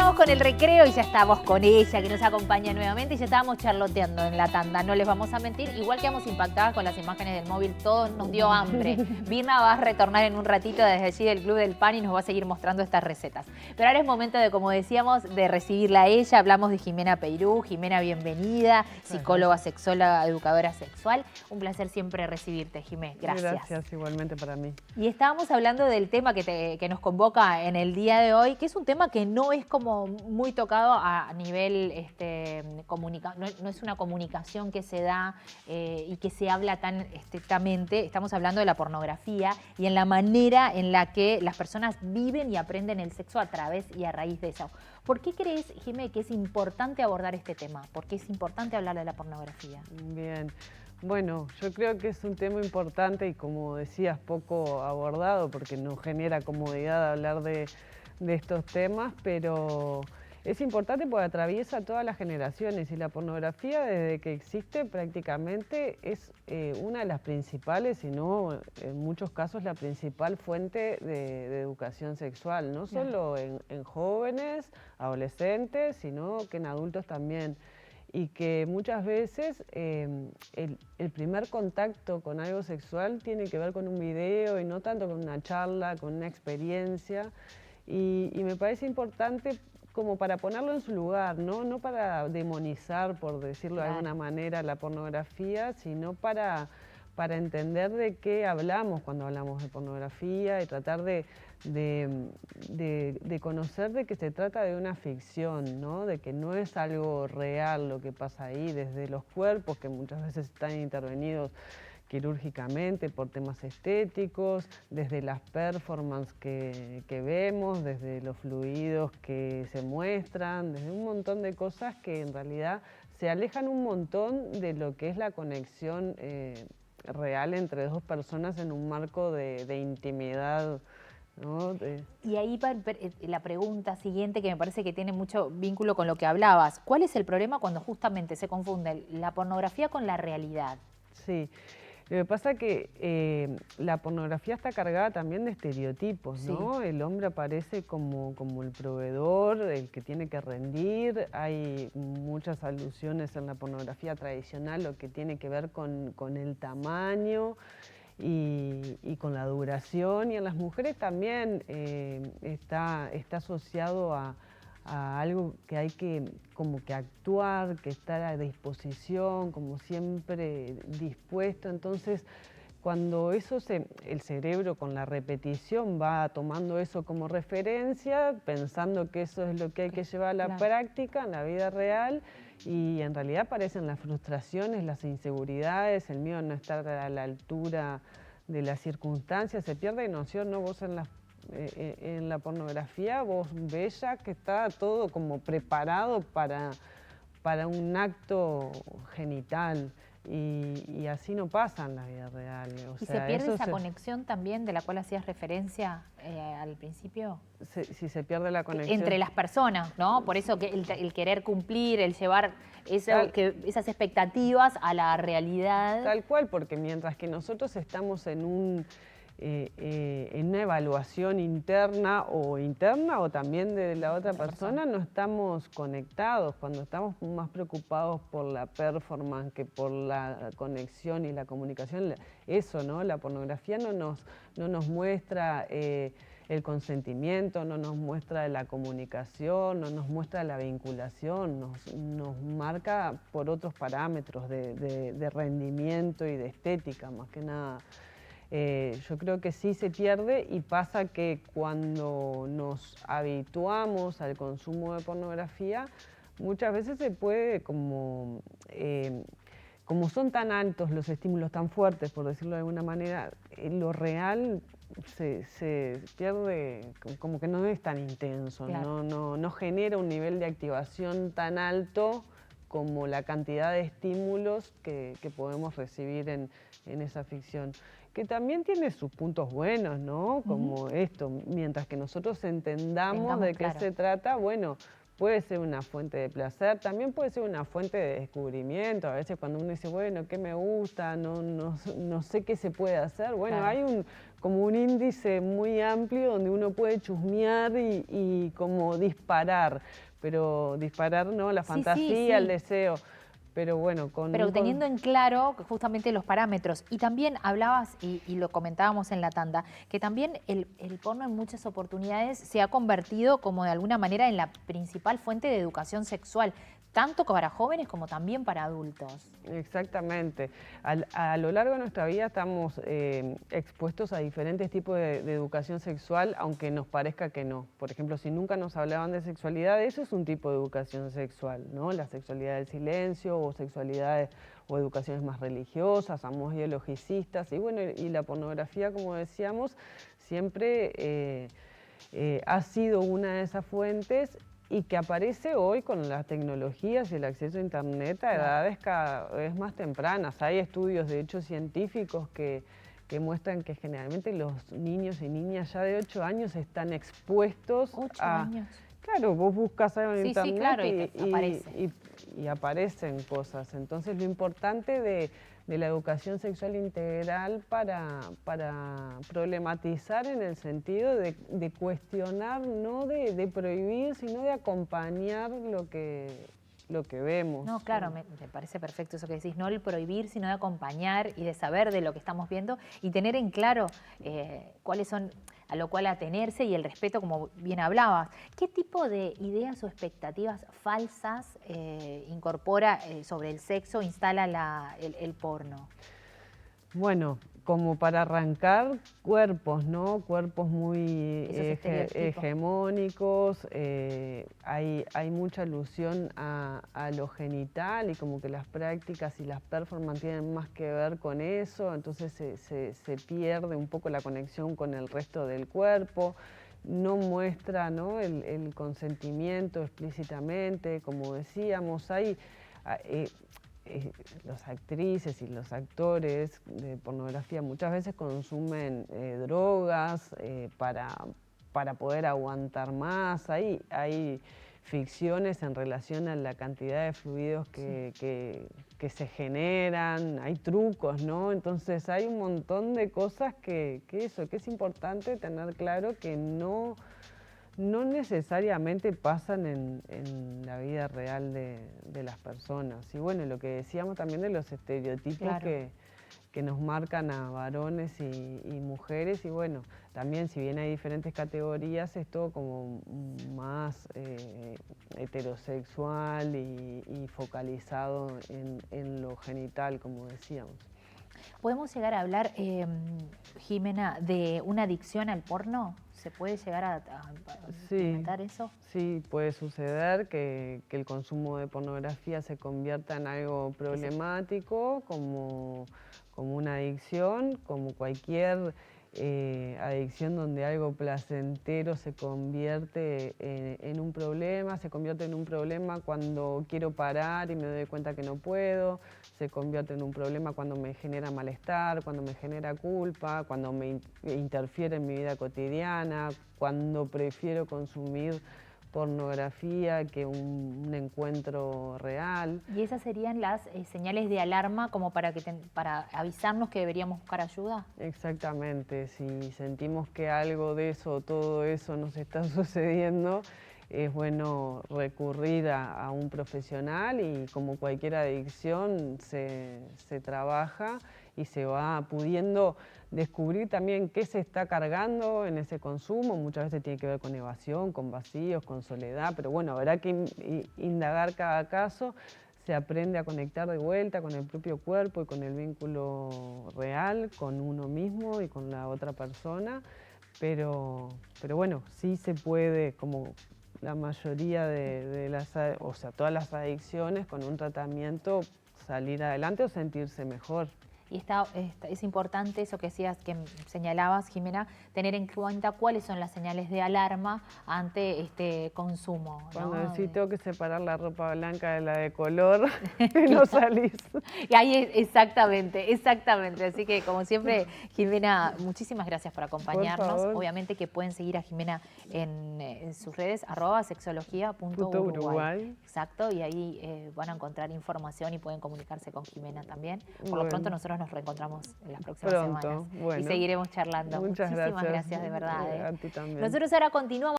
Estamos con el recreo y ya estamos con ella, que nos acompaña nuevamente, y ya estábamos charloteando en la tanda, no les vamos a mentir. Igual quedamos impactadas con las imágenes del móvil, todo nos dio hambre. Virna va a retornar en un ratito desde allí del Club del Pan y nos va a seguir mostrando estas recetas. Pero ahora es momento de, como decíamos, de recibirla a ella. Hablamos de Jimena Peirú. Jimena, bienvenida, psicóloga, sexóloga, educadora sexual. Un placer siempre recibirte, Jimé. Gracias. Gracias, igualmente para mí. Y estábamos hablando del tema que nos convoca en el día de hoy, que es un tema que no es como muy tocado a nivel no es una comunicación que se da y que se habla tan estrictamente. Estamos hablando de la pornografía y en la manera en la que las personas viven y aprenden el sexo a través y a raíz de eso. ¿Por qué crees, Jimé, que es importante abordar este tema? ¿Por qué es importante hablar de la pornografía? Bien. Bueno, yo creo que es un tema importante y, como decías, poco abordado porque nos genera comodidad hablar de estos temas, pero es importante porque atraviesa todas las generaciones y la pornografía, desde que existe, prácticamente es una de las principales, si no en muchos casos la principal fuente de educación sexual, no solo en jóvenes, adolescentes, sino que en adultos también. Y que muchas veces el primer contacto con algo sexual tiene que ver con un video y no tanto con una charla, con una experiencia. Y me parece importante como para ponerlo en su lugar, no para demonizar, por decirlo de alguna manera, la pornografía, sino para entender de qué hablamos cuando hablamos de pornografía y tratar de conocer de que se trata de una ficción, ¿no? De que no es algo real lo que pasa ahí, desde los cuerpos que muchas veces están intervenidos quirúrgicamente por temas estéticos, desde las performances que vemos, desde los fluidos que se muestran, desde un montón de cosas que en realidad se alejan un montón de lo que es la conexión real entre dos personas en un marco de intimidad, ¿no? Y ahí la pregunta siguiente, que me parece que tiene mucho vínculo con lo que hablabas. ¿Cuál es el problema cuando justamente se confunde la pornografía con la realidad? Sí. Lo que pasa es que la pornografía está cargada también de estereotipos, ¿no? Sí. El hombre aparece como el proveedor, el que tiene que rendir. Hay muchas alusiones en la pornografía tradicional, lo que tiene que ver con el tamaño y con la duración. Y en las mujeres también está asociado a algo que hay que como que actuar, que estar a disposición, como siempre dispuesto. Entonces, cuando eso el cerebro con la repetición va tomando eso como referencia, pensando que eso es lo que hay que llevar a la práctica en la vida real, y en realidad aparecen las frustraciones, las inseguridades, el miedo a no estar a la altura de las circunstancias, se pierde noción, ¿no? Vos en la pornografía vos ves ya que está todo como preparado para un acto genital y así no pasa en la vida real. ¿Y se pierde esa conexión también de la cual hacías referencia al principio? Si se pierde la conexión. Entre las personas, ¿no? Por eso que el querer cumplir, el llevar esas expectativas a la realidad. Tal cual, porque mientras que nosotros estamos en una evaluación interna o también de la otra persona, no estamos conectados. Cuando estamos más preocupados por la performance que por la conexión y la comunicación, eso, ¿no? La pornografía no nos muestra el consentimiento, no nos muestra la comunicación, no nos muestra la vinculación, nos marca por otros parámetros de rendimiento y de estética, más que nada. Yo creo que sí se pierde, y pasa que cuando nos habituamos al consumo de pornografía, muchas veces se puede como son tan altos los estímulos, tan fuertes, por decirlo de alguna manera, lo real se pierde, como que no es tan intenso, claro. no genera un nivel de activación tan alto como la cantidad de estímulos que podemos recibir en esa ficción, que también tiene sus puntos buenos, ¿no? Como esto, mientras que nosotros entendamos de qué se trata, bueno, puede ser una fuente de placer, también puede ser una fuente de descubrimiento. A veces cuando uno dice, bueno, ¿qué me gusta? No sé qué se puede hacer. Bueno, hay como un índice muy amplio donde uno puede chusmear y como disparar, pero disparar no, la Sí, sí, fantasía, el sí. deseo. Pero bueno, Pero teniendo en claro justamente los parámetros. Y también hablabas, y lo comentábamos en la tanda, que también el porno en muchas oportunidades se ha convertido como de alguna manera en la principal fuente de educación sexual, tanto para jóvenes como también para adultos. Exactamente. A lo largo de nuestra vida estamos expuestos a diferentes tipos de educación sexual, aunque nos parezca que no. Por ejemplo, si nunca nos hablaban de sexualidad, eso es un tipo de educación sexual, ¿no? La sexualidad del silencio o sexualidades o educaciones más religiosas, somos ideologicistas. Y bueno, y la pornografía, como decíamos, siempre ha sido una de esas fuentes y que aparece hoy con las tecnologías y el acceso a Internet a edades cada vez más tempranas. Hay estudios, de hecho, científicos que muestran que generalmente los niños y niñas ya de 8 años están expuestos 8 a... años. Claro, vos buscas algo en Sí, sí, Internet claro, y te aparece. y aparecen cosas. Entonces, lo importante de la educación sexual integral para problematizar en el sentido de cuestionar, no de prohibir, sino de acompañar lo que vemos. No, claro, me parece perfecto eso que decís, no el prohibir, sino de acompañar y de saber de lo que estamos viendo y tener en claro cuáles son a lo cual atenerse y el respeto, como bien hablabas. ¿Qué tipo de ideas o expectativas falsas incorpora sobre el sexo, instala el porno? Bueno, como para arrancar, cuerpos, ¿no? Cuerpos muy Esos estereotipos. hegemónicos, hay mucha alusión a lo genital y como que las prácticas y las performances tienen más que ver con eso, entonces se pierde un poco la conexión con el resto del cuerpo, no muestra, ¿no? El consentimiento explícitamente, como decíamos, las actrices y los actores de pornografía muchas veces consumen drogas para poder aguantar más. Hay ficciones en relación a la cantidad de fluidos que se generan, hay trucos, ¿no? Entonces hay un montón de cosas que es importante tener claro que no necesariamente pasan en la vida real de las personas. Y bueno, lo que decíamos también de los estereotipos Claro. que nos marcan a varones y mujeres. Y bueno, también si bien hay diferentes categorías, es todo como más heterosexual y focalizado en lo genital, como decíamos. ¿Podemos llegar a hablar, Jimena, de una adicción al porno? ¿Se puede llegar a Sí, implementar eso? sí, puede suceder que el consumo de pornografía se convierta en algo problemático, como una adicción, como cualquier adicción donde algo placentero se convierte en un problema, se convierte en un problema cuando quiero parar y me doy cuenta que no puedo, se convierte en un problema cuando me genera malestar, cuando me genera culpa, cuando me interfiere en mi vida cotidiana, cuando prefiero consumir pornografía que un encuentro real. ¿Y esas serían las señales de alarma como para avisarnos que deberíamos buscar ayuda? Exactamente, si sentimos que algo de eso, todo eso nos está sucediendo, es bueno recurrir a un profesional y como cualquier adicción se trabaja y se va pudiendo descubrir también qué se está cargando en ese consumo. Muchas veces tiene que ver con evasión, con vacíos, con soledad, pero bueno, habrá que indagar cada caso. Se aprende a conectar de vuelta con el propio cuerpo y con el vínculo real, con uno mismo y con la otra persona, pero bueno, sí se puede, como la mayoría de o sea, todas las adicciones, con un tratamiento salir adelante o sentirse mejor. Y es importante eso que decías, que señalabas, Jimena, tener en cuenta cuáles son las señales de alarma ante este consumo, ¿no? Cuando decís tengo que separar la ropa blanca de la de color, no salís. Y ahí exactamente, exactamente. Así que como siempre, Jimena, muchísimas gracias por acompañarnos. Por favor. Obviamente que pueden seguir a Jimena en sus redes, @sexología.uruguay. Exacto, y ahí van a encontrar información y pueden comunicarse con Jimena también. Por lo pronto nosotros nosotros nos reencontramos en las próximas Pronto, semanas. bueno. Y seguiremos charlando. Muchas Muchísimas gracias. gracias, de verdad. A ti también. Nosotros ahora continuamos.